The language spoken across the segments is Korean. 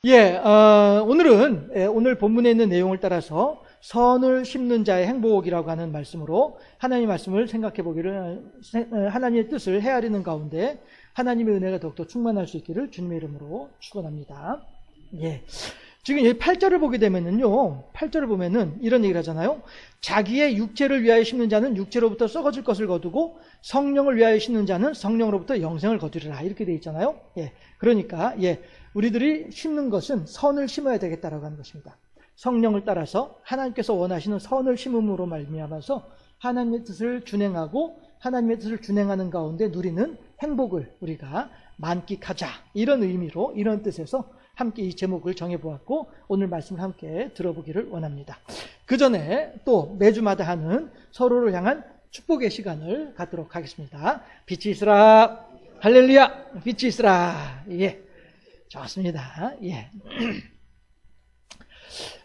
오늘 본문에 있는 내용을 따라서 선을 심는 자의 행복이라고 하는 말씀으로 하나님의 말씀을 생각해 보기를, 하나님의 뜻을 헤아리는 가운데 하나님의 은혜가 더욱더 충만할 수 있기를 주님의 이름으로 축원합니다. 지금 이 8절을 보게 되면은요, 8절을 보면은 이런 얘기를 하잖아요. 자기의 육체를 위하여 심는 자는 육체로부터 썩어질 것을 거두고 성령을 위하여 심는 자는 성령으로부터 영생을 거두리라. 이렇게 돼 있잖아요. 그러니까, 우리들이 심는 것은 선을 심어야 되겠다라고 하는 것입니다. 성령을 따라서 하나님께서 원하시는 선을 심음으로 말미암아서 하나님의 뜻을 준행하고 하나님의 뜻을 준행하는 가운데 누리는 행복을 우리가 만끽하자. 이런 의미로, 이런 뜻에서 함께 이 제목을 정해보았고 오늘 말씀을 함께 들어보기를 원합니다. 그 전에 또 매주마다 하는 서로를 향한 축복의 시간을 갖도록 하겠습니다. 빛이 있으라. 할렐루야. 빛이 있으라. 좋습니다.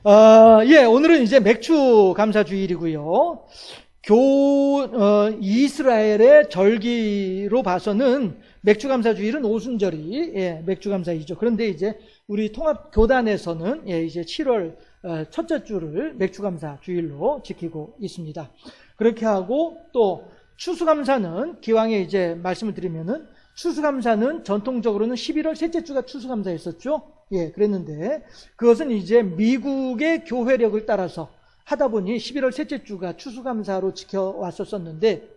오늘은 이제 맥주 감사 주일이고요. 이스라엘의 절기로 봐서는 맥주 감사 주일은 오순절이 맥주 감사이죠. 그런데 이제 우리 통합 교단에서는 이제 7월 첫째 주를 맥주 감사 주일로 지키고 있습니다. 그렇게 하고 또 추수감사는 기왕에 이제 말씀을 드리면은 추수감사는 전통적으로는 11월 셋째 주가 추수감사였었죠. 그랬는데 그것은 이제 미국의 교회력을 따라서 하다 보니 11월 셋째 주가 추수감사로 지켜왔었는데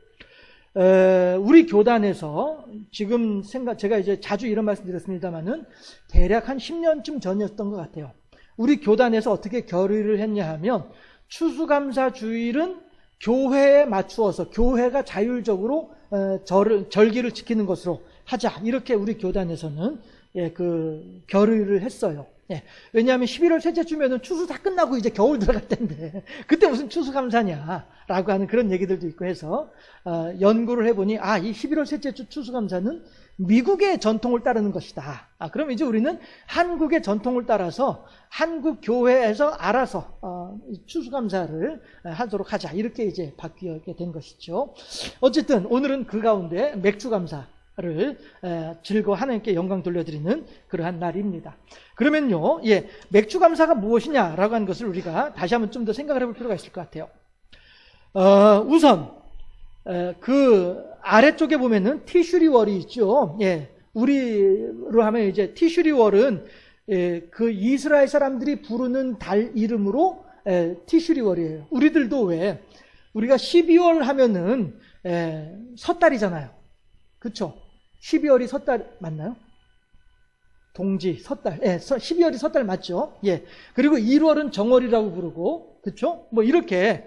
우리 교단에서 지금 제가 이제 자주 이런 말씀 드렸습니다만은 대략 한 10년쯤 전이었던 것 같아요. 우리 교단에서 어떻게 결의를 했냐 하면 추수감사 주일은 교회에 맞추어서 교회가 자율적으로 절기를 지키는 것으로 하자. 이렇게 우리 교단에서는 그 결의를 했어요. 왜냐하면 11월 셋째 주면은 추수 다 끝나고 이제 겨울 들어갈 때인데 그때 무슨 추수감사냐라고 하는 그런 얘기들도 있고 해서 연구를 해보니 이 11월 셋째 주 추수감사는 미국의 전통을 따르는 것이다. 그럼 이제 우리는 한국의 전통을 따라서 한국 교회에서 알아서 추수감사를 하도록 하자. 이렇게 이제 바뀌게 된 것이죠. 어쨌든 오늘은 그 가운데 맥주감사를 즐거워 하나님께 영광 돌려드리는 그러한 날입니다. 그러면요, 맥주감사가 무엇이냐라고 하는 것을 우리가 다시 한번 좀 더 생각을 해볼 필요가 있을 것 같아요. 우선 그 아래쪽에 보면은 티슈리월이 있죠. 우리로 하면 이제 티슈리월은 그 이스라엘 사람들이 부르는 달 이름으로 티슈리월이에요. 우리들도 왜 우리가 12월 하면은 섣달이잖아요. 그렇죠? 12월이 섣달 맞나요? 동지, 섣달. 12월이 섣달 맞죠? 그리고 1월은 정월이라고 부르고, 그쵸? 뭐 이렇게,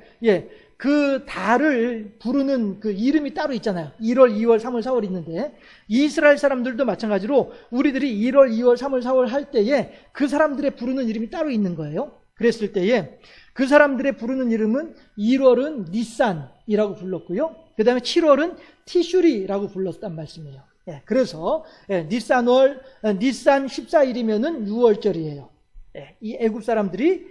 그 달을 부르는 그 이름이 따로 있잖아요. 1월, 2월, 3월, 4월 있는데, 이스라엘 사람들도 마찬가지로 우리들이 1월, 2월, 3월, 4월 할 때에 그 사람들의 부르는 이름이 따로 있는 거예요. 그랬을 때에 그 사람들의 부르는 이름은 1월은 니산이라고 불렀고요. 그 다음에 7월은 티슈리라고 불렀단 말씀이에요. 그래서 니산월, 니산 14일이면은 6월절이에요. 이 애굽 사람들이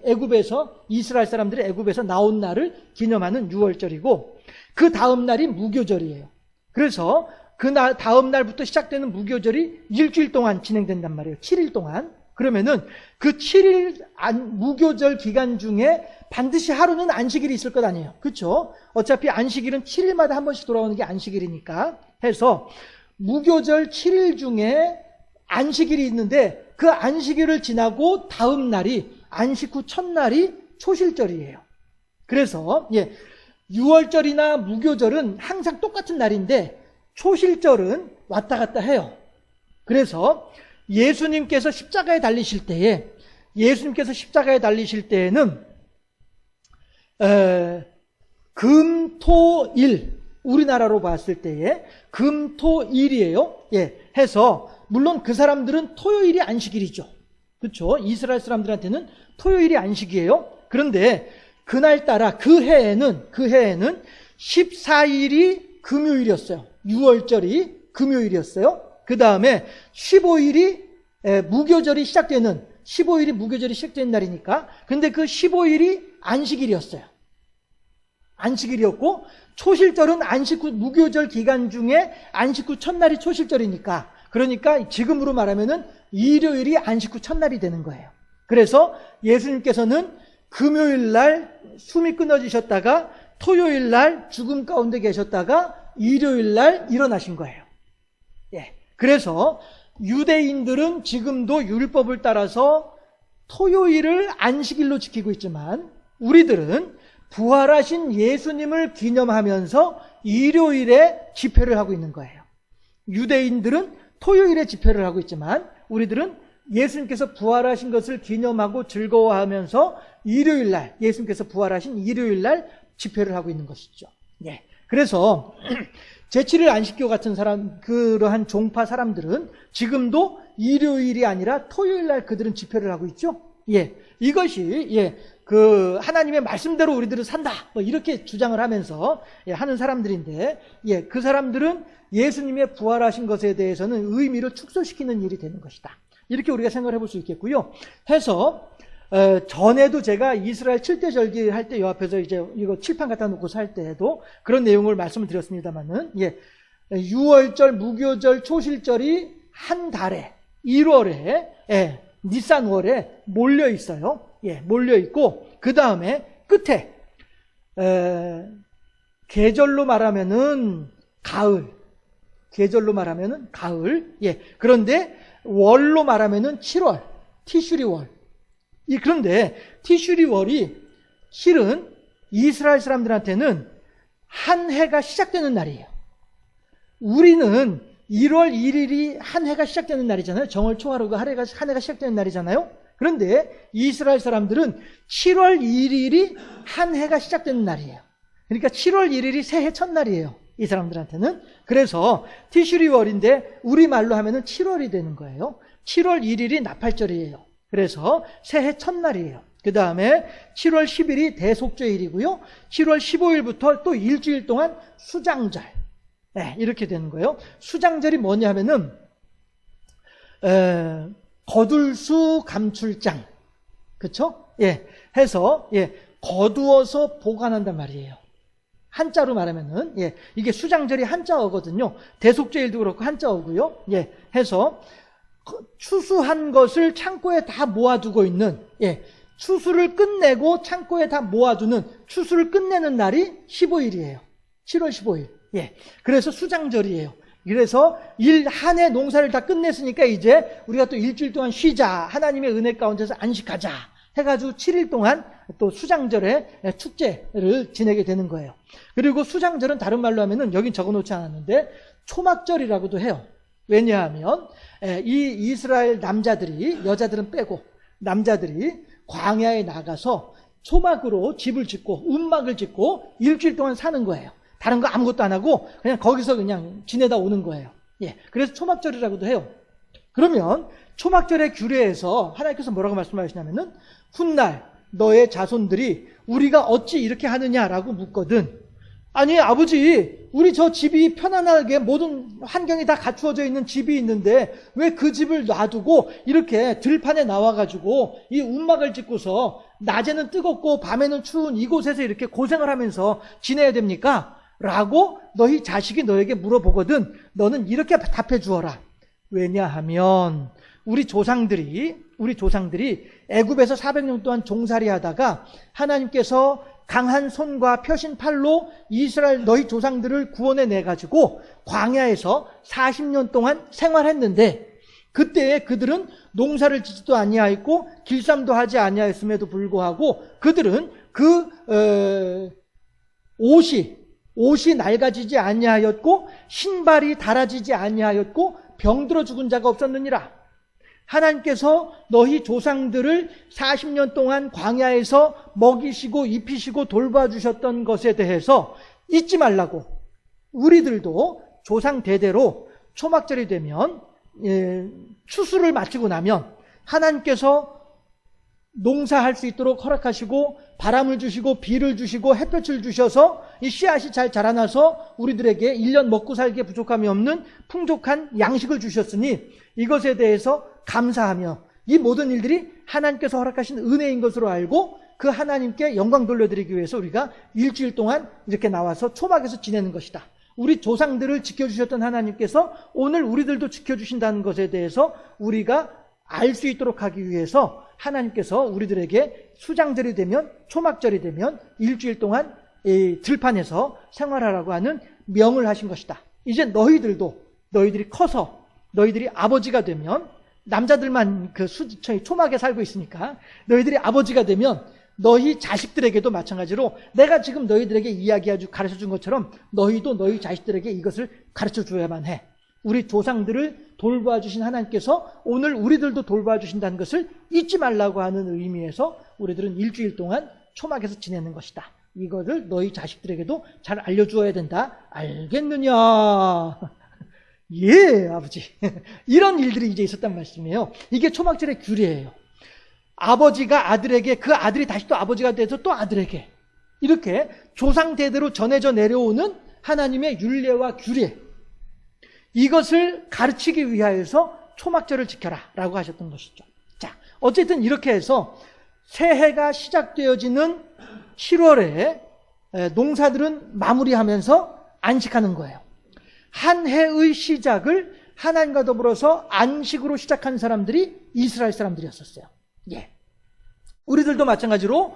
애굽에서 이스라엘 사람들이 애굽에서 나온 날을 기념하는 6월절이고 그 다음 날이 무교절이에요. 그래서 그 다음 날부터 시작되는 무교절이 일주일 동안 진행된단 말이에요. 7일 동안. 그러면은 그 7일 무교절 기간 중에 반드시 하루는 안식일이 있을 것 아니에요. 그렇죠? 어차피 안식일은 7일마다 한 번씩 돌아오는 게 안식일이니까 해서 무교절 7일 중에 안식일이 있는데 그 안식일을 지나고 다음 날이 안식 후 첫날이 초실절이에요. 그래서 6월절이나 무교절은 항상 똑같은 날인데 초실절은 왔다 갔다 해요. 그래서 예수님께서 십자가에 달리실 때에는 금토일 우리나라로 봤을 때에 금토일이에요. 해서 물론 그 사람들은 토요일이 안식일이죠. 그렇죠? 이스라엘 사람들한테는 토요일이 안식이에요. 그런데 그날따라 그 해에는 14일이 금요일이었어요. 6월절이 금요일이었어요. 그 다음에 15일이 무교절이 시작되는 15일이 무교절이 시작된 날이니까 근데 그 15일이 안식일이었어요. 안식일이었고 초실절은 안식 후 무교절 기간 중에 안식 후 첫날이 초실절이니까 그러니까 지금으로 말하면은 일요일이 안식 후 첫날이 되는 거예요. 그래서 예수님께서는 금요일 날 숨이 끊어지셨다가 토요일 날 죽음 가운데 계셨다가 일요일 날 일어나신 거예요. 예. 그래서 유대인들은 지금도 율법을 따라서 토요일을 안식일로 지키고 있지만 우리들은 부활하신 예수님을 기념하면서 일요일에 집회를 하고 있는 거예요. 유대인들은 토요일에 집회를 하고 있지만 우리들은 예수님께서 부활하신 것을 기념하고 즐거워하면서 일요일 날, 예수님께서 부활하신 일요일 날 집회를 하고 있는 것이죠. 예. 그래서 제7일 안식교 같은 사람, 그러한 종파 사람들은 지금도 일요일이 아니라 토요일 날 그들은 집회를 하고 있죠. 예. 이것이 그 하나님의 말씀대로 우리들은 산다, 뭐 이렇게 주장을 하면서 하는 사람들인데, 그 사람들은 예수님의 부활하신 것에 대해서는 의미를 축소시키는 일이 되는 것이다. 이렇게 우리가 생각을 해볼 수 있겠고요. 해서 전에도 제가 이스라엘 7대 절기 할 때 요 앞에서 이제 이거 칠판 갖다 놓고서 할 때에도 그런 내용을 말씀을 드렸습니다만은, 6월절, 무교절, 초실절이 한 달에 1월에 니산월에 몰려 있어요. 몰려 있고 그 다음에 끝에 계절로 말하면은 가을, 계절로 말하면은 가을. 그런데 월로 말하면은 7월, 티슈리월. 그런데 티슈리월이 실은 이스라엘 사람들한테는 한 해가 시작되는 날이에요. 우리는 1월 1일이 한 해가 시작되는 날이잖아요. 정월 초하루가 한 해가 시작되는 날이잖아요. 그런데 이스라엘 사람들은 7월 1일이 한 해가 시작되는 날이에요. 그러니까 7월 1일이 새해 첫날이에요. 이 사람들한테는. 그래서 티슈리월인데 우리말로 하면은 7월이 되는 거예요. 7월 1일이 나팔절이에요. 그래서 새해 첫날이에요. 그 다음에 7월 10일이 대속죄일이고요. 7월 15일부터 또 일주일 동안 수장절. 이렇게 되는 거예요. 수장절이 뭐냐 하면은 거둘수 감출장. 그쵸? 해서 거두어서 보관한단 말이에요. 한자로 말하면은 이게 수장절이 한자어거든요. 대속죄일도 그렇고 한자어고요. 해서 추수한 것을 창고에 다 모아두고 있는, 추수를 끝내고 창고에 다 모아두는, 추수를 끝내는 날이 15일이에요. 7월 15일. 그래서 수장절이에요. 그래서 한 해 농사를 다 끝냈으니까 이제 우리가 또 일주일 동안 쉬자, 하나님의 은혜 가운데서 안식하자 해가지고 7일 동안 또 수장절에 축제를 지내게 되는 거예요. 그리고 수장절은 다른 말로 하면은 여긴 적어놓지 않았는데 초막절이라고도 해요. 왜냐하면 이 이스라엘 남자들이, 여자들은 빼고 남자들이 광야에 나가서 초막으로 집을 짓고 움막을 짓고 일주일 동안 사는 거예요. 다른 거 아무것도 안 하고 그냥 거기서 그냥 지내다 오는 거예요. 그래서 초막절이라고도 해요. 그러면 초막절의 규례에서 하나님께서 뭐라고 말씀하시냐면은 훗날 너의 자손들이 우리가 어찌 이렇게 하느냐라고 묻거든. 아니 아버지, 우리 저 집이 편안하게 모든 환경이 다 갖추어져 있는 집이 있는데 왜 그 집을 놔두고 이렇게 들판에 나와가지고 이 움막을 짓고서 낮에는 뜨겁고 밤에는 추운 이곳에서 이렇게 고생을 하면서 지내야 됩니까? 라고 너희 자식이 너에게 물어보거든. 너는 이렇게 답해 주어라. 왜냐하면 우리 조상들이 애굽에서 400년 동안 종살이 하다가 하나님께서 강한 손과 펴신 팔로 이스라엘 너희 조상들을 구원해 내가지고 광야에서 40년 동안 생활했는데 그때에 그들은 농사를 짓지도 아니하였고 길쌈도 하지 아니하였음에도 불구하고 그들은 옷이 낡아지지 아니하였고 신발이 닳아지지 아니하였고 병들어 죽은 자가 없었느니라. 하나님께서 너희 조상들을 40년 동안 광야에서 먹이시고 입히시고 돌봐주셨던 것에 대해서 잊지 말라고 우리들도 조상 대대로 초막절이 되면 추수를 마치고 나면 하나님께서 농사할 수 있도록 허락하시고 바람을 주시고 비를 주시고 햇볕을 주셔서 이 씨앗이 잘 자라나서 우리들에게 1년 먹고 살기에 부족함이 없는 풍족한 양식을 주셨으니 이것에 대해서 감사하며 이 모든 일들이 하나님께서 허락하신 은혜인 것으로 알고 그 하나님께 영광 돌려드리기 위해서 우리가 일주일 동안 이렇게 나와서 초막에서 지내는 것이다. 우리 조상들을 지켜주셨던 하나님께서 오늘 우리들도 지켜주신다는 것에 대해서 우리가 알 수 있도록 하기 위해서 하나님께서 우리들에게 수장절이 되면, 초막절이 되면 일주일 동안 이 들판에서 생활하라고 하는 명을 하신 것이다. 이제 너희들이 커서 너희들이 아버지가 되면, 남자들만 초막에 살고 있으니까 너희들이 아버지가 되면 너희 자식들에게도 마찬가지로 내가 지금 너희들에게 가르쳐 준 것처럼 너희도 너희 자식들에게 이것을 가르쳐 줘야만 해. 우리 조상들을 돌봐주신 하나님께서 오늘 우리들도 돌봐주신다는 것을 잊지 말라고 하는 의미에서 우리들은 일주일 동안 초막에서 지내는 것이다. 이것을 너희 자식들에게도 잘 알려주어야 된다. 알겠느냐? 예, 아버지. 이런 일들이 이제 있었단 말씀이에요. 이게 초막절의 규례예요. 아버지가 아들에게, 그 아들이 다시 또 아버지가 돼서 또 아들에게, 이렇게 조상 대대로 전해져 내려오는 하나님의 율례와 규례, 이것을 가르치기 위하여서 초막절을 지켜라 라고 하셨던 것이죠. 자, 어쨌든 이렇게 해서 새해가 시작되어지는 7월에 농사들은 마무리하면서 안식하는 거예요. 한 해의 시작을 하나님과 더불어서 안식으로 시작한 사람들이 이스라엘 사람들이었었어요. 예. 우리들도 마찬가지로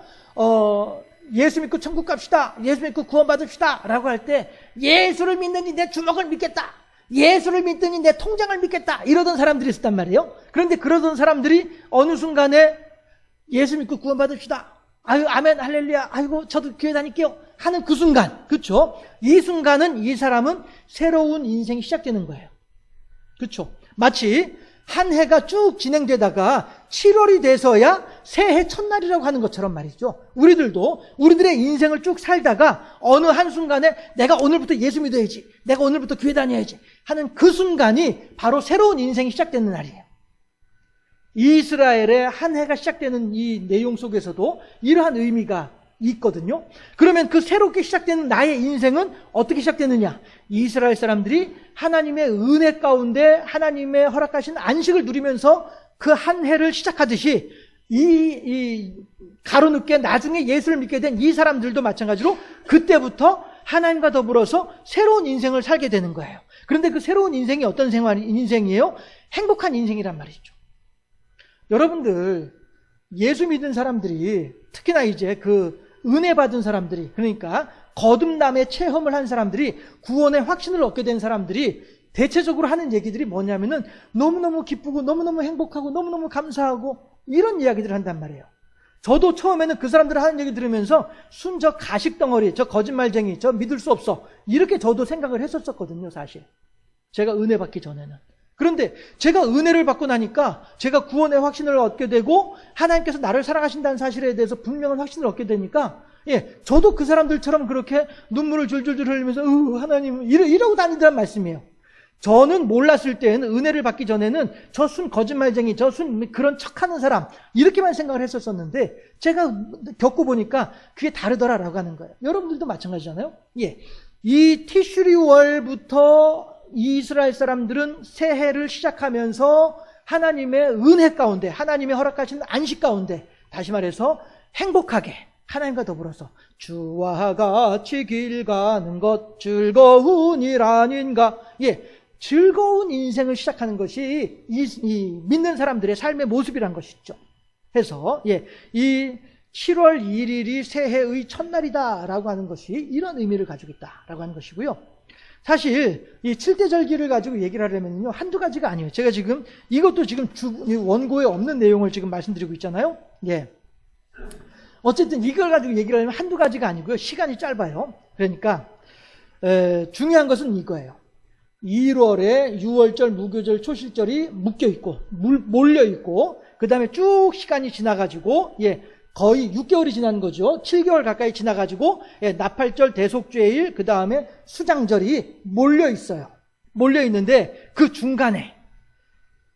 예수 믿고 천국 갑시다, 예수 믿고 구원 받읍시다 라고 할 때 예수를 믿느니 내 주먹을 믿겠다, 예수를 믿더니 내 통장을 믿겠다, 이러던 사람들이 있었단 말이에요. 그런데 그러던 사람들이 어느 순간에 예수 믿고 구원 받읍시다, 아유 아멘 할렐루야, 아이고 저도 교회 다닐게요 하는 그 순간, 그렇죠? 이 순간은 이 사람은 새로운 인생이 시작되는 거예요. 그렇죠? 마치 한 해가 쭉 진행되다가 7월이 돼서야 새해 첫날이라고 하는 것처럼 말이죠. 우리들도 우리들의 인생을 쭉 살다가 어느 한순간에 내가 오늘부터 예수 믿어야지, 내가 오늘부터 교회 다녀야지 하는 그 순간이 바로 새로운 인생이 시작되는 날이에요. 이스라엘의 한 해가 시작되는 이 내용 속에서도 이러한 의미가 있거든요. 그러면 그 새롭게 시작되는 나의 인생은 어떻게 시작되느냐? 이스라엘 사람들이 하나님의 은혜 가운데 하나님의 허락하신 안식을 누리면서 그 한 해를 시작하듯이 이 가로늦게 나중에 예수를 믿게 된 이 사람들도 마찬가지로 그때부터 하나님과 더불어서 새로운 인생을 살게 되는 거예요. 그런데 그 새로운 인생이 어떤 인생이에요? 행복한 인생이란 말이죠. 여러분들, 예수 믿은 사람들이, 특히나 이제 그 은혜 받은 사람들이, 그러니까 거듭남의 체험을 한 사람들이, 구원의 확신을 얻게 된 사람들이 대체적으로 하는 얘기들이 뭐냐면은 너무너무 기쁘고 너무너무 행복하고 너무너무 감사하고 이런 이야기들을 한단 말이에요. 저도 처음에는 그 사람들 하는 얘기 들으면서 저 가식덩어리, 저 거짓말쟁이, 저 믿을 수 없어, 이렇게 저도 생각을 했었거든요, 사실. 제가 은혜 받기 전에는. 그런데 제가 은혜를 받고 나니까 제가 구원의 확신을 얻게 되고 하나님께서 나를 사랑하신다는 사실에 대해서 분명한 확신을 얻게 되니까, 예, 저도 그 사람들처럼 그렇게 눈물을 줄줄줄 흘리면서 하나님 이러고 다니더란 말씀이에요. 저는 몰랐을 때는, 은혜를 받기 전에는 저 거짓말쟁이, 저 그런 척하는 사람, 이렇게만 생각을 했었는데 제가 겪어보니까 그게 다르더라라고 하는 거예요. 여러분들도 마찬가지잖아요. 예, 이 티슈리월부터 이스라엘 사람들은 새해를 시작하면서 하나님의 은혜 가운데, 하나님의 허락하신 안식 가운데, 다시 말해서 행복하게 하나님과 더불어서 주와 같이 길 가는 것 즐거운 일 아닌가, 예, 즐거운 인생을 시작하는 것이 이 믿는 사람들의 삶의 모습이란 것이죠. 해서 예, 이 7월 1일이 새해의 첫날이다라고 하는 것이 이런 의미를 가지고 있다라고 하는 것이고요. 사실 이 7대절기를 가지고 얘기를 하려면요, 한두 가지가 아니에요. 제가 지금 이것도 지금 원고에 없는 내용을 지금 말씀드리고 있잖아요. 예. 어쨌든 이걸 가지고 얘기를 하려면 한두 가지가 아니고요, 시간이 짧아요. 그러니까 중요한 것은 이거예요. 1월에 유월절, 무교절, 초실절이 묶여있고 몰려있고, 그 다음에 쭉 시간이 지나가지고, 예, 거의 6개월이 지난 거죠. 7개월 가까이 지나가지고, 예, 나팔절, 대속죄일, 그 다음에 수장절이 몰려있어요. 몰려있는데 그 중간에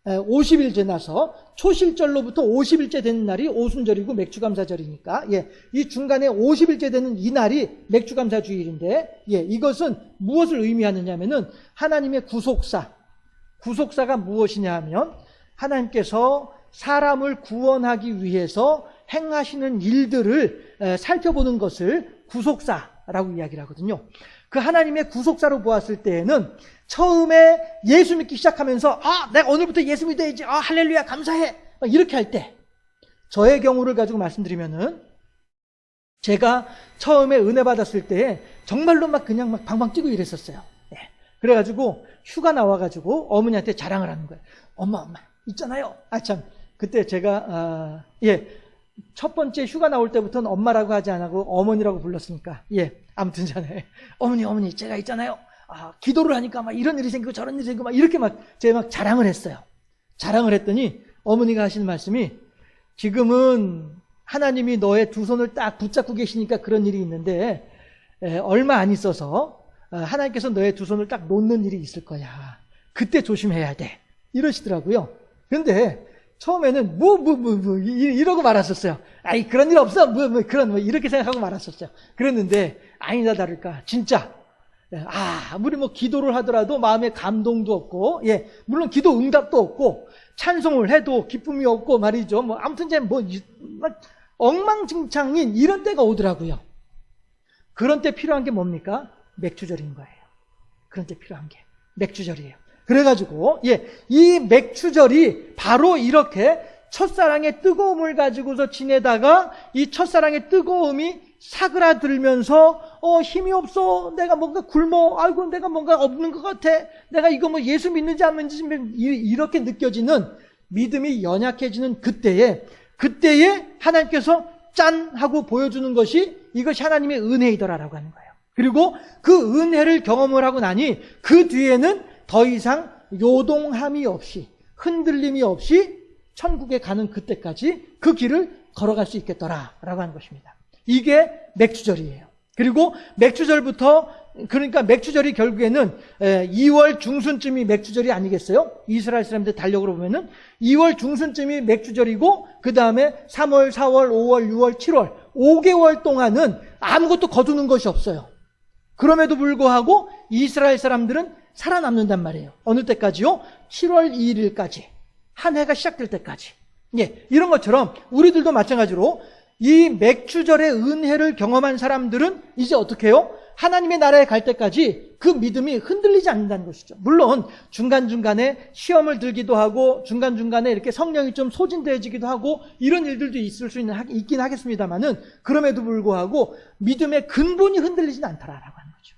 50일 지나서 초실절로부터 50일째 되는 날이 오순절이고 맥주감사절이니까, 예, 이 중간에 50일째 되는 이 날이 맥주감사주일인데, 예, 이것은 무엇을 의미하느냐면은 하나님의 구속사가 무엇이냐 하면 하나님께서 사람을 구원하기 위해서 행하시는 일들을 살펴보는 것을 구속사라고 이야기를 하거든요. 그 하나님의 구속사로 보았을 때에는 처음에 예수 믿기 시작하면서 내가 오늘부터 예수 믿어야지, 할렐루야 감사해, 이렇게 할 때, 저의 경우를 가지고 말씀드리면은 제가 처음에 은혜 받았을 때 정말로 그냥 방방 뛰고 이랬었어요. 그래가지고 휴가 나와가지고 어머니한테 자랑을 하는 거예요. 엄마 있잖아요. 참 그때 제가 첫 번째 휴가 나올 때부터는 엄마라고 하지 않고 어머니라고 불렀으니까 아무튼 어머니 제가 있잖아요. 기도를 하니까 이런 일이 생기고 저런 일이 생기고 이렇게 제가 자랑을 했어요. 자랑을 했더니 어머니가 하시는 말씀이, 지금은 하나님이 너의 두 손을 딱 붙잡고 계시니까 그런 일이 있는데 얼마 안 있어서 하나님께서 너의 두 손을 딱 놓는 일이 있을 거야. 그때 조심해야 돼. 이러시더라고요. 그런데 처음에는 이러고 말았었어요. 그런 일 없어. 이렇게 생각하고 말았었어요. 그랬는데 아니다 다를까 진짜 아무리 기도를 하더라도 마음에 감동도 없고, 물론 기도 응답도 없고, 찬송을 해도 기쁨이 없고 말이죠. 아무튼 엉망진창인 이런 때가 오더라고요. 그런 때 필요한 게 뭡니까? 맥주절인 거예요. 그런 때 필요한 게 맥주절이에요. 그래가지고 이 맥주절이 바로 이렇게 첫사랑의 뜨거움을 가지고서 지내다가 이 첫사랑의 뜨거움이 사그라들면서 힘이 없어, 내가 뭔가 굶어, 아이고 내가 뭔가 없는 것 같아, 내가 이거 예수 믿는지 안 믿는지 이렇게 느껴지는, 믿음이 연약해지는 그때에 하나님께서 짠 하고 보여주는 것이 이것이 하나님의 은혜이더라라고 하는 거예요. 그리고 그 은혜를 경험을 하고 나니 그 뒤에는 더 이상 요동함이 없이, 흔들림이 없이 천국에 가는 그때까지 그 길을 걸어갈 수 있겠더라라고 하는 것입니다. 이게 맥주절이에요. 그리고 그러니까 맥주절이 결국에는 2월 중순쯤이 맥주절이 아니겠어요? 이스라엘 사람들 달력으로 보면은 2월 중순쯤이 맥주절이고, 그 다음에 3월, 4월, 5월, 6월, 7월 5개월 동안은 아무것도 거두는 것이 없어요. 그럼에도 불구하고 이스라엘 사람들은 살아남는단 말이에요. 어느 때까지요? 7월 2일까지, 한 해가 시작될 때까지. 이런 것처럼 우리들도 마찬가지로 이 맥주절의 은혜를 경험한 사람들은 이제 어떻게 해요? 하나님의 나라에 갈 때까지 그 믿음이 흔들리지 않는다는 것이죠. 물론 중간중간에 시험을 들기도 하고, 중간중간에 이렇게 성령이 좀 소진되어지기도 하고, 이런 일들도 있긴 하겠습니다만은, 그럼에도 불구하고 믿음의 근본이 흔들리진 않더라라고 하는 거죠.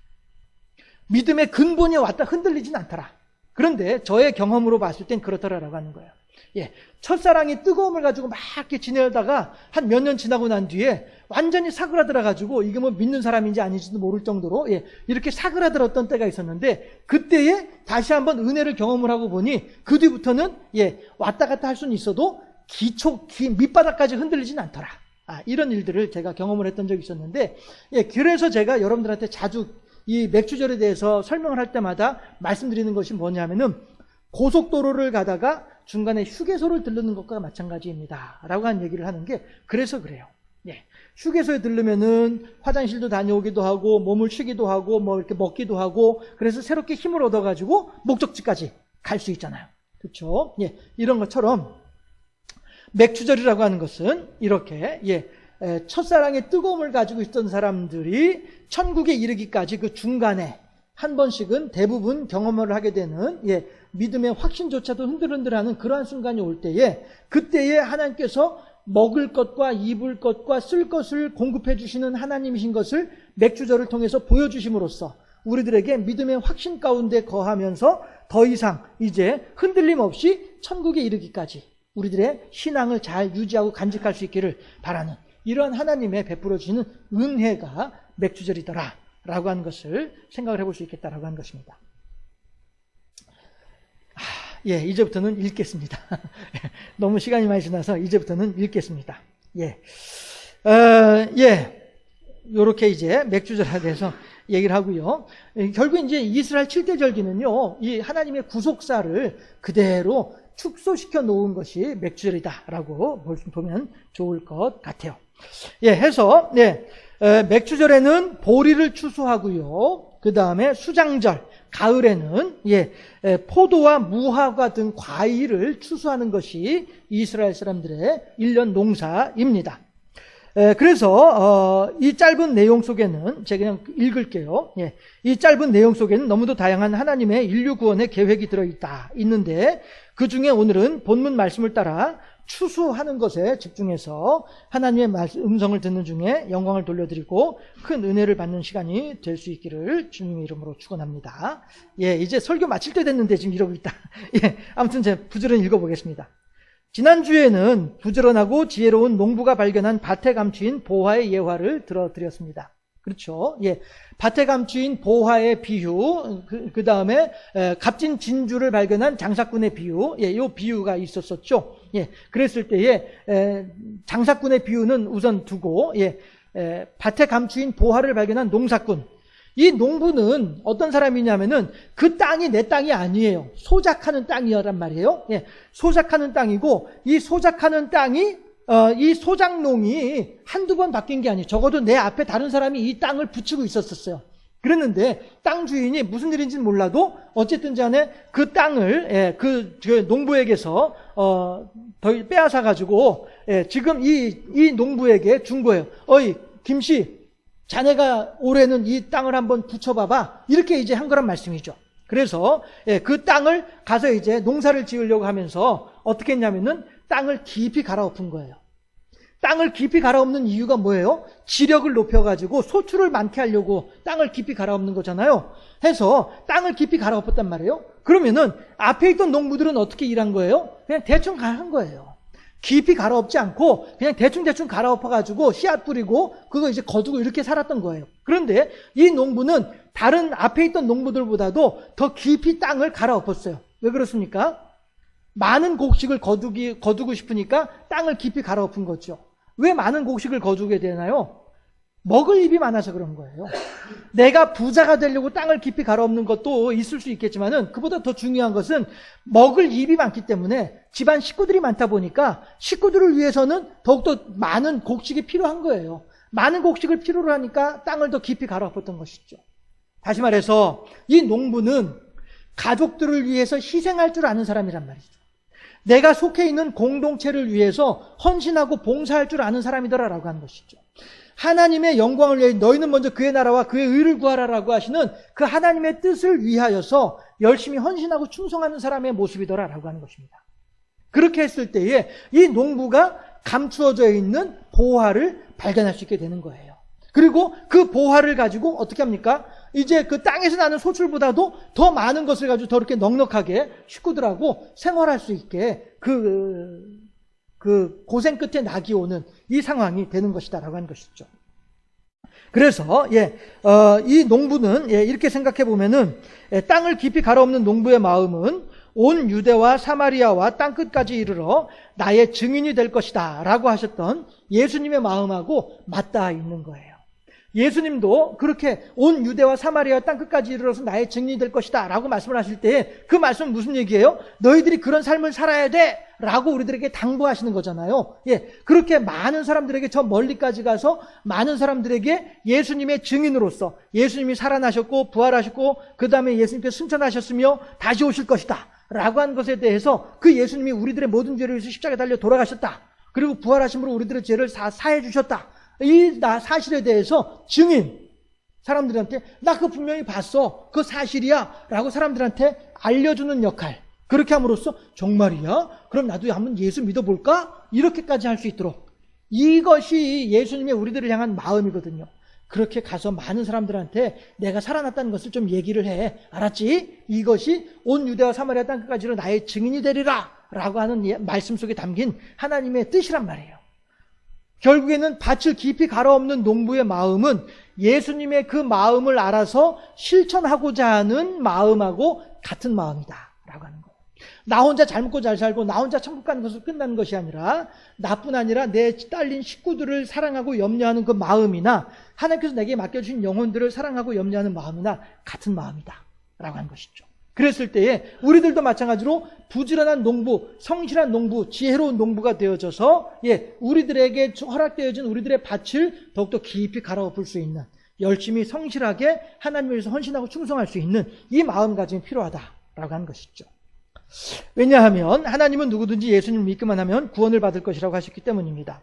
믿음의 근본이 왔다 흔들리진 않더라. 그런데 저의 경험으로 봤을 땐 그렇더라라고 하는 거예요. 첫사랑이 뜨거움을 가지고 막 이렇게 지내다가 한 몇 년 지나고 난 뒤에 완전히 사그라들어가지고 이게 믿는 사람인지 아닌지도 모를 정도로 이렇게 사그라들었던 때가 있었는데, 그때에 다시 한번 은혜를 경험을 하고 보니 그 뒤부터는 왔다 갔다 할 수는 있어도 밑바닥까지 흔들리진 않더라. 이런 일들을 제가 경험을 했던 적이 있었는데, 그래서 제가 여러분들한테 자주 이 맥주절에 대해서 설명을 할 때마다 말씀드리는 것이 뭐냐면은, 고속도로를 가다가 중간에 휴게소를 들르는 것과 마찬가지입니다 라고 한 얘기를 하는 게, 그래서 그래요. 휴게소에 들르면은 화장실도 다녀오기도 하고, 몸을 쉬기도 하고, 이렇게 먹기도 하고, 그래서 새롭게 힘을 얻어가지고 목적지까지 갈 수 있잖아요. 그렇죠? 이런 것처럼 맥주절이라고 하는 것은 이렇게 첫사랑의 뜨거움을 가지고 있던 사람들이 천국에 이르기까지 그 중간에 한 번씩은 대부분 경험을 하게 되는 믿음의 확신조차도 흔들흔들하는 그러한 순간이 올 때에, 그때에 하나님께서 먹을 것과 입을 것과 쓸 것을 공급해 주시는 하나님이신 것을 맥주절을 통해서 보여주심으로써 우리들에게 믿음의 확신 가운데 거하면서 더 이상 이제 흔들림 없이 천국에 이르기까지 우리들의 신앙을 잘 유지하고 간직할 수 있기를 바라는, 이러한 하나님의 베풀어 주시는 은혜가 맥주절이더라 라고 하는 것을 생각을 해볼 수 있겠다라고 하는 것입니다. 이제부터는 읽겠습니다. 너무 시간이 많이 지나서 이제부터는 읽겠습니다. 요렇게 이제 맥주절에 대해서 얘기를 하고요. 결국 이제 이스라엘 7대 절기는요, 이 하나님의 구속사를 그대로 축소시켜 놓은 것이 맥주절이다라고 보면 좋을 것 같아요. 해서 맥주절에는 보리를 추수하고요. 그 다음에 수장절, 가을에는 포도와 무화과 등 과일을 추수하는 것이 이스라엘 사람들의 1년 농사입니다. 그래서 이 짧은 내용 속에는 제가 그냥 읽을게요. 예, 이 짧은 내용 속에는 너무도 다양한 하나님의 인류 구원의 계획이 있는데 그 중에 오늘은 본문 말씀을 따라 추수하는 것에 집중해서 하나님의 음성을 듣는 중에 영광을 돌려드리고 큰 은혜를 받는 시간이 될 수 있기를 주님의 이름으로 축원합니다. 예, 이제 설교 마칠 때 됐는데 지금 이러고 있다. 예, 아무튼 제가 부지런히 읽어보겠습니다. 지난주에는 부지런하고 지혜로운 농부가 발견한 밭에 감추인 보화의 예화를 들어드렸습니다. 그렇죠. 예. 밭에 감추인 보화의 비유, 그 다음에, 값진 진주를 발견한 장사꾼의 비유, 예, 요 비유가 있었었죠. 예. 그랬을 때에, 장사꾼의 비유는 우선 두고, 예, 밭에 감추인 보화를 발견한 농사꾼. 이 농부는 어떤 사람이냐면은 그 땅이 내 땅이 아니에요. 소작하는 땅이란 말이에요. 예. 소작하는 땅이고, 이 소작하는 땅이 이 소작농이 한두 번 바뀐 게 아니에요. 적어도 내 앞에 다른 사람이 이 땅을 붙이고 있었어요. 그랬는데 땅 주인이 무슨 일인지는 몰라도 어쨌든 간에 그 땅을 그 농부에게서 빼앗아 가지고 지금 이 농부에게 준 거예요. 어이 김씨, 자네가 올해는 이 땅을 한번 붙여봐봐. 이렇게 이제 한 거란 말씀이죠. 그래서 그 땅을 가서 이제 농사를 지으려고 하면서 어떻게 했냐면은 땅을 깊이 갈아엎은 거예요. 땅을 깊이 갈아엎는 이유가 뭐예요? 지력을 높여가지고 소출을 많게 하려고 땅을 깊이 갈아엎는 거잖아요. 해서 땅을 깊이 갈아엎었단 말이에요. 그러면은 앞에 있던 농부들은 어떻게 일한 거예요? 그냥 대충 한 거예요. 깊이 갈아엎지 않고 그냥 대충 갈아엎어가지고 씨앗 뿌리고 그거 이제 거두고 이렇게 살았던 거예요. 그런데 이 농부는 다른 앞에 있던 농부들보다도 더 깊이 땅을 갈아엎었어요. 왜 그렇습니까? 많은 곡식을 거두고 싶으니까 땅을 깊이 갈아엎은 거죠. 왜 많은 곡식을 거두게 되나요? 먹을 입이 많아서 그런 거예요. 내가 부자가 되려고 땅을 깊이 갈아엎는 것도 있을 수 있겠지만은 그보다 더 중요한 것은 먹을 입이 많기 때문에 집안 식구들이 많다 보니까 식구들을 위해서는 더욱더 많은 곡식이 필요한 거예요. 많은 곡식을 필요로 하니까 땅을 더 깊이 갈아엎었던 것이죠. 다시 말해서 이 농부는 가족들을 위해서 희생할 줄 아는 사람이란 말이죠. 내가 속해 있는 공동체를 위해서 헌신하고 봉사할 줄 아는 사람이더라라고 하는 것이죠. 하나님의 영광을 위해 너희는 먼저 그의 나라와 그의 의를 구하라라고 하시는 그 하나님의 뜻을 위하여서 열심히 헌신하고 충성하는 사람의 모습이더라라고 하는 것입니다. 그렇게 했을 때에 이 농부가 감추어져 있는 보화를 발견할 수 있게 되는 거예요. 그리고 그 보화를 가지고 어떻게 합니까? 이제 그 땅에서 나는 소출보다도 더 많은 것을 가지고 더 이렇게 넉넉하게 식구들하고 생활할 수 있게 그 고생 끝에 낙이 오는 이 상황이 되는 것이다라고 하는 것이죠. 그래서 이 농부는 이렇게 생각해 보면은 땅을 깊이 갈아엎는 농부의 마음은 온 유대와 사마리아와 땅끝까지 이르러 나의 증인이 될 것이다 라고 하셨던 예수님의 마음하고 맞닿아 있는 거예요. 예수님도 그렇게 온 유대와 사마리아 땅끝까지 이르러서 나의 증인이 될 것이다 라고 말씀을 하실 때 그 말씀은 무슨 얘기예요? 너희들이 그런 삶을 살아야 돼 라고 우리들에게 당부하시는 거잖아요. 그렇게 많은 사람들에게 저 멀리까지 가서 많은 사람들에게 예수님의 증인으로서 예수님이 살아나셨고 부활하셨고 그 다음에 예수님께서 승천하셨으며 다시 오실 것이다 라고 한 것에 대해서 그 예수님이 우리들의 모든 죄를 위해서 십자가에 달려 돌아가셨다. 그리고 부활하심으로 우리들의 죄를 사해 주셨다. 이 사실에 대해서 증인, 사람들한테 나 그거 분명히 봤어, 그거 사실이야 라고 사람들한테 알려주는 역할. 그렇게 함으로써 정말이야? 그럼 나도 한번 예수 믿어볼까? 이렇게까지 할 수 있도록. 이것이 예수님의 우리들을 향한 마음이거든요. 그렇게 가서 많은 사람들한테 내가 살아났다는 것을 좀 얘기를 해. 알았지? 이것이 온 유대와 사마리아 땅끝까지로 나의 증인이 되리라 라고 하는 말씀 속에 담긴 하나님의 뜻이란 말이에요. 결국에는 밭을 깊이 갈아엎는 농부의 마음은 예수님의 그 마음을 알아서 실천하고자 하는 마음하고 같은 마음이다 라고 하는 거예요. 나 혼자 잘 먹고 잘 살고 나 혼자 천국 가는 것으로 끝나는 것이 아니라 나뿐 아니라 내 딸린 식구들을 사랑하고 염려하는 그 마음이나 하나님께서 내게 맡겨주신 영혼들을 사랑하고 염려하는 마음이나 같은 마음이다 라고 하는 것이죠. 그랬을 때에 우리들도 마찬가지로 부지런한 농부, 성실한 농부, 지혜로운 농부가 되어져서 우리들에게 허락되어진 우리들의 밭을 더욱더 깊이 갈아엎을 수 있는, 열심히 성실하게 하나님을 위해서 헌신하고 충성할 수 있는 이 마음가짐이 필요하다라고 하는 것이죠. 왜냐하면 하나님은 누구든지 예수님을 믿기만 하면 구원을 받을 것이라고 하셨기 때문입니다.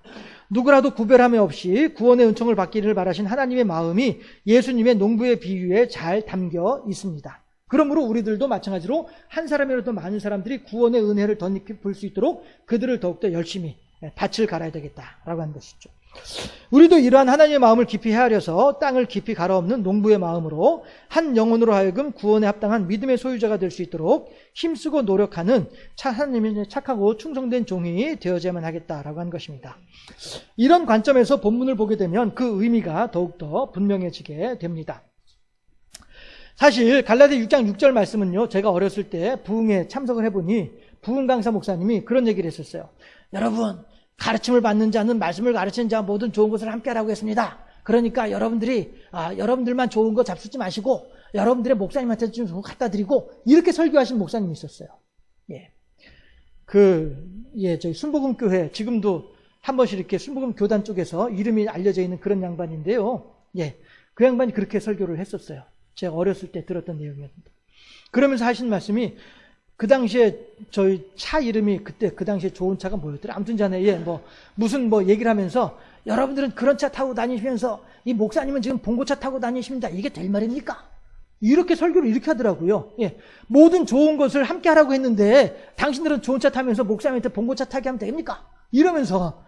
누구라도 구별함이 없이 구원의 은총을 받기를 바라신 하나님의 마음이 예수님의 농부의 비유에 잘 담겨 있습니다. 그러므로 우리들도 마찬가지로 한 사람이라도 많은 사람들이 구원의 은혜를 덧입힐 수 있도록 그들을 더욱더 열심히 밭을 갈아야 되겠다라고 하는 것이죠. 우리도 이러한 하나님의 마음을 깊이 헤아려서 땅을 깊이 갈아엎는 농부의 마음으로 한 영혼으로 하여금 구원에 합당한 믿음의 소유자가 될 수 있도록 힘쓰고 노력하는 하나님의 착하고 충성된 종이 되어야만 하겠다라고 하는 것입니다. 이런 관점에서 본문을 보게 되면 그 의미가 더욱더 분명해지게 됩니다. 사실 갈라디아 6장 6절 말씀은요, 제가 어렸을 때 부흥에 참석을 해보니 부흥 강사 목사님이 그런 얘기를 했었어요. 여러분, 가르침을 받는 자는 말씀을 가르치는 자와 모든 좋은 것을 함께 하라고 했습니다. 그러니까 여러분들만 좋은 거 잡수지 마시고 여러분들의 목사님한테 좀 좋은 거 갖다 드리고, 이렇게 설교하신 목사님이 있었어요. 저희 순복음교회, 지금도 한 번씩 이렇게 순복음 교단 쪽에서 이름이 알려져 있는 그런 양반인데요. 그 양반이 그렇게 설교를 했었어요. 제가 어렸을 때 들었던 내용이었는데. 그러면서 하신 말씀이, 그 당시에 저희 차 이름이 그 당시에 좋은 차가 뭐였더라? 아무튼 전에 무슨 얘기를 하면서, 여러분들은 그런 차 타고 다니시면서 이 목사님은 지금 봉고차 타고 다니십니다. 이게 될 말입니까? 이렇게 설교를 이렇게 하더라고요. 모든 좋은 것을 함께 하라고 했는데 당신들은 좋은 차 타면서 목사님한테 봉고차 타게 하면 됩니까? 이러면서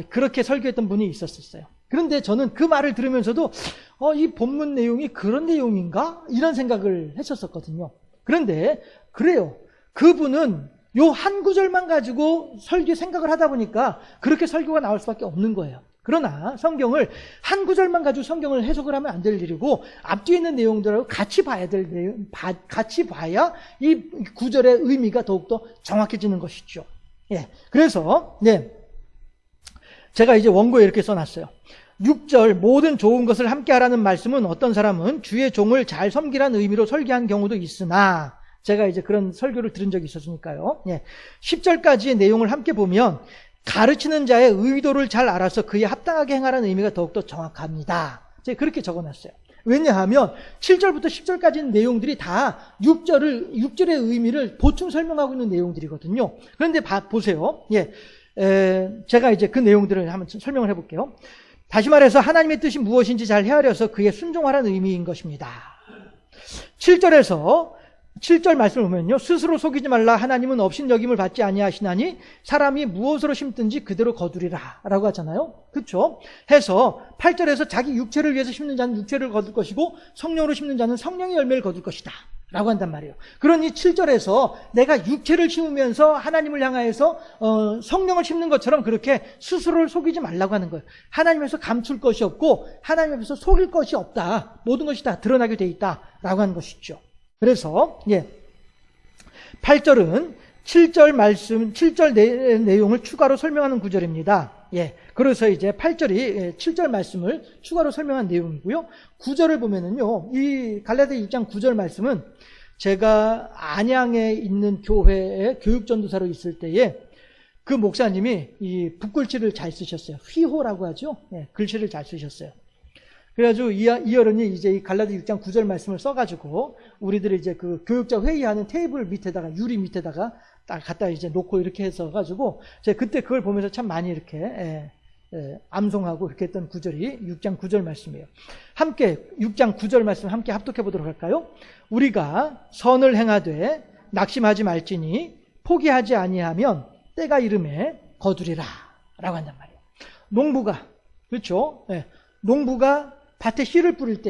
그렇게 설교했던 분이 있었어요. 그런데 저는 그 말을 들으면서도 이 본문 내용이 그런 내용인가? 이런 생각을 했었거든요. 그런데 그래요. 그분은 요 한 구절만 가지고 설교 생각을 하다 보니까 그렇게 설교가 나올 수밖에 없는 거예요. 그러나 성경을 한 구절만 가지고 성경을 해석을 하면 안 될 일이고, 앞뒤에 있는 내용들하고 같이 봐야 될 내용, 같이 봐야 이 구절의 의미가 더욱더 정확해지는 것이죠. 그래서 제가 이제 원고에 이렇게 써놨어요. 6절 모든 좋은 것을 함께 하라는 말씀은 어떤 사람은 주의 종을 잘 섬기라는 의미로 설계한 경우도 있으나, 제가 이제 그런 설교를 들은 적이 있었으니까요. 10절까지의 내용을 함께 보면 가르치는 자의 의도를 잘 알아서 그에 합당하게 행하라는 의미가 더욱더 정확합니다. 제가 그렇게 적어놨어요. 왜냐하면 7절부터 10절까지 내용들이 다 6절의 의미를 보충 설명하고 있는 내용들이거든요. 그런데 보세요. 제가 이제 그 내용들을 한번 설명을 해볼게요. 다시 말해서 하나님의 뜻이 무엇인지 잘 헤아려서 그에 순종하라는 의미인 것입니다. 7절 말씀을 보면요, 스스로 속이지 말라. 하나님은 업신여김을 받지 아니하시나니 사람이 무엇으로 심든지 그대로 거두리라 라고 하잖아요. 그렇죠? 해서 8절에서 자기 육체를 위해서 심는 자는 육체를 거둘 것이고 성령으로 심는 자는 성령의 열매를 거둘 것이다 라고 한단 말이에요. 그러니 7절에서 내가 육체를 심으면서 하나님을 향하여서 성령을 심는 것처럼 그렇게 스스로를 속이지 말라고 하는 거예요. 하나님에서 감출 것이 없고 하나님에서 속일 것이 없다. 모든 것이 다 드러나게 돼 있다 라고 하는 것이죠. 그래서 8절은 7절 내용을 추가로 설명하는 구절입니다. 그래서 이제 8절이 7절 말씀을 추가로 설명한 내용이고요. 9절을 보면은요, 이 갈라디아 6장 9절 말씀은 제가 안양에 있는 교회에 교육전도사로 있을 때에 그 목사님이 이 붓글씨를 잘 쓰셨어요. 휘호라고 하죠. 글씨를 잘 쓰셨어요. 그래가지고 이 어른이 이제 이 갈라디아 6장 9절 말씀을 써가지고 우리들이 이제 그 교육자 회의하는 테이블 밑에다가, 유리 밑에다가 딱 갖다 이제 놓고 이렇게 해서 가지고 제가 그때 그걸 보면서 참 많이 이렇게 암송하고 이렇게 했던 구절이 6장 9절 말씀이에요. 함께 6장 9절 말씀 함께 합독해 보도록 할까요? 우리가 선을 행하되 낙심하지 말지니 포기하지 아니하면 때가 이름에 거두리라 라고 한단 말이에요. 농부가, 그렇죠? 농부가 밭에 씨를 뿌릴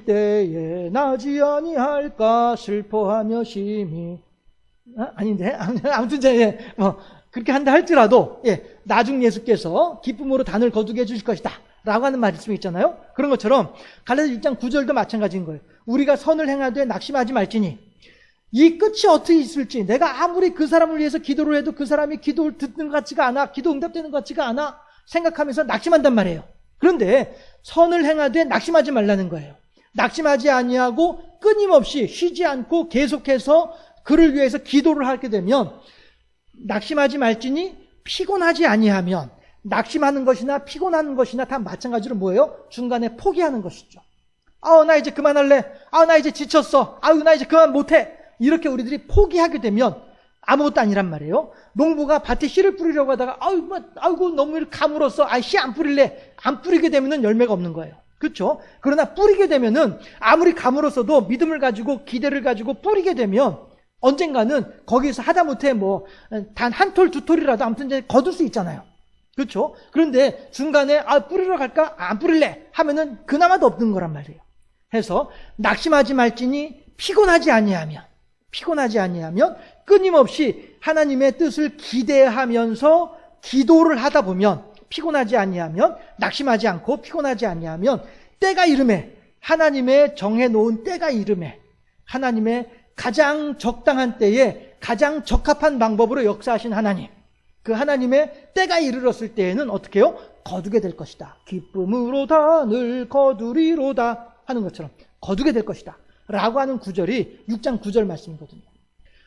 때에 나지 아니할까 슬퍼하며 심히 아닌데 아무튼 그렇게 한다 할지라도 나중 예수께서 기쁨으로 단을 거두게 해주실 것이다 라고 하는 말씀이 있잖아요. 그런 것처럼 갈라디아 6장 9절도 마찬가지인 거예요. 우리가 선을 행하되 낙심하지 말지니, 이 끝이 어떻게 있을지, 내가 아무리 그 사람을 위해서 기도를 해도 그 사람이 기도를 듣는 것 같지가 않아, 기도 응답되는 것 같지가 않아 생각하면서 낙심한단 말이에요. 그런데 선을 행하되 낙심하지 말라는 거예요. 낙심하지 아니하고 끊임없이 쉬지 않고 계속해서 그를 위해서 기도를 하게 되면, 낙심하지 말지니 피곤하지 아니하면, 낙심하는 것이나 피곤하는 것이나 다 마찬가지로 뭐예요? 중간에 포기하는 것이죠. 나 이제 그만할래. 나 이제 지쳤어. 나 이제 그만 못해. 이렇게 우리들이 포기하게 되면 아무것도 아니란 말이에요. 농부가 밭에 씨를 뿌리려고 하다가 아이고 너무 가물었어. 씨 안 뿌릴래. 안 뿌리게 되면은 열매가 없는 거예요. 그렇죠? 그러나 뿌리게 되면은 아무리 가물었어도 믿음을 가지고 기대를 가지고 뿌리게 되면 언젠가는 거기서 하다못해 단 한 톨 두 톨이라도 아무튼 이제 거둘 수 있잖아요. 그렇죠? 그런데 중간에 뿌리러 갈까? 안 뿌릴래 하면은 그나마도 없는 거란 말이에요. 해서 낙심하지 말지니 피곤하지 아니하면 끊임없이 하나님의 뜻을 기대하면서 기도를 하다 보면 피곤하지 아니하면 낙심하지 않고 피곤하지 아니하면 때가 이름에 하나님의 정해놓은 때가 이름에 하나님의 가장 적당한 때에 가장 적합한 방법으로 역사하신 하나님, 그 하나님의 때가 이르렀을 때에는 어떻게 해요? 거두게 될 것이다. 기쁨으로 단을 거두리로다 하는 것처럼 거두게 될 것이다 라고 하는 구절이 6장 9절 말씀이거든요.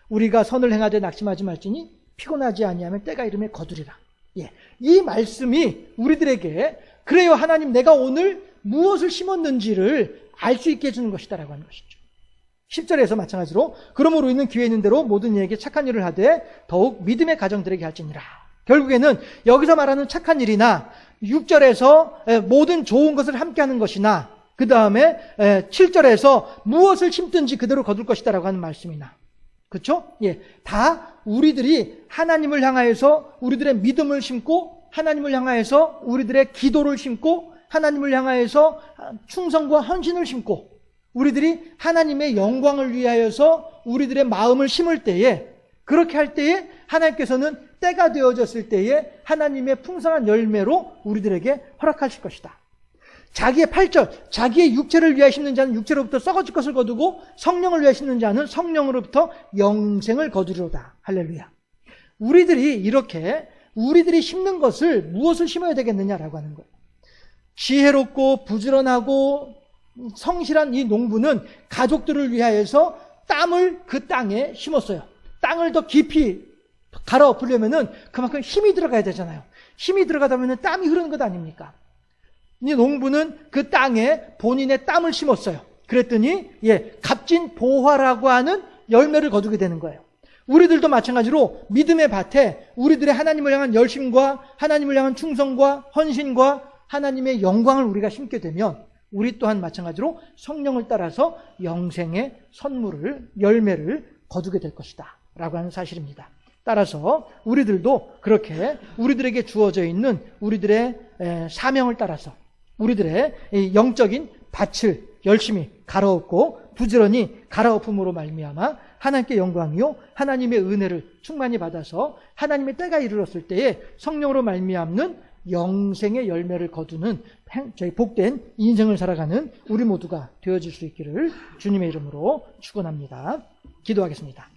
우리가 선을 행하되 낙심하지 말지니 피곤하지 아니하면 때가 이름에 거두리라. 이 말씀이 우리들에게 그래요, 하나님 내가 오늘 무엇을 심었는지를 알 수 있게 해주는 것이다 라고 하는 것이죠. 10절에서 마찬가지로 그러므로 있는 기회 있는 대로 모든 이에게 착한 일을 하되 더욱 믿음의 가정들에게 할지니라. 결국에는 여기서 말하는 착한 일이나 6절에서 모든 좋은 것을 함께하는 것이나 그 다음에 7절에서 무엇을 심든지 그대로 거둘 것이다 라고 하는 말씀이나 그렇죠? 다 우리들이 하나님을 향하여서 우리들의 믿음을 심고 하나님을 향하여서 우리들의 기도를 심고 하나님을 향하여서 충성과 헌신을 심고 우리들이 하나님의 영광을 위하여서 우리들의 마음을 심을 때에 그렇게 할 때에 하나님께서는 때가 되어졌을 때에 하나님의 풍성한 열매로 우리들에게 허락하실 것이다. 자기의 8절, 자기의 육체를 위하여 심는 자는 육체로부터 썩어질 것을 거두고 성령을 위하여 심는 자는 성령으로부터 영생을 거두리로다. 할렐루야. 우리들이 이렇게 우리들이 심는 것을 무엇을 심어야 되겠느냐라고 하는 거예요. 지혜롭고 부지런하고 성실한 이 농부는 가족들을 위하여서 땀을 그 땅에 심었어요. 땅을 더 깊이 갈아엎으려면은 그만큼 힘이 들어가야 되잖아요. 힘이 들어가다 보면 땀이 흐르는 것 아닙니까? 이 농부는 그 땅에 본인의 땀을 심었어요. 그랬더니 값진 보화라고 하는 열매를 거두게 되는 거예요. 우리들도 마찬가지로 믿음의 밭에 우리들의 하나님을 향한 열심과 하나님을 향한 충성과 헌신과 하나님의 영광을 우리가 심게 되면 우리 또한 마찬가지로 성령을 따라서 영생의 선물을 열매를 거두게 될 것이다 라고 하는 사실입니다. 따라서 우리들도 그렇게 우리들에게 주어져 있는 우리들의 사명을 따라서 우리들의 영적인 밭을 열심히 갈아엎고 부지런히 갈아엎음으로 말미암아 하나님께 영광이요 하나님의 은혜를 충만히 받아서 하나님의 때가 이르렀을 때에 성령으로 말미암는 영생의 열매를 거두는 저희 복된 인생을 살아가는 우리 모두가 되어질 수 있기를 주님의 이름으로 축원합니다. 기도하겠습니다.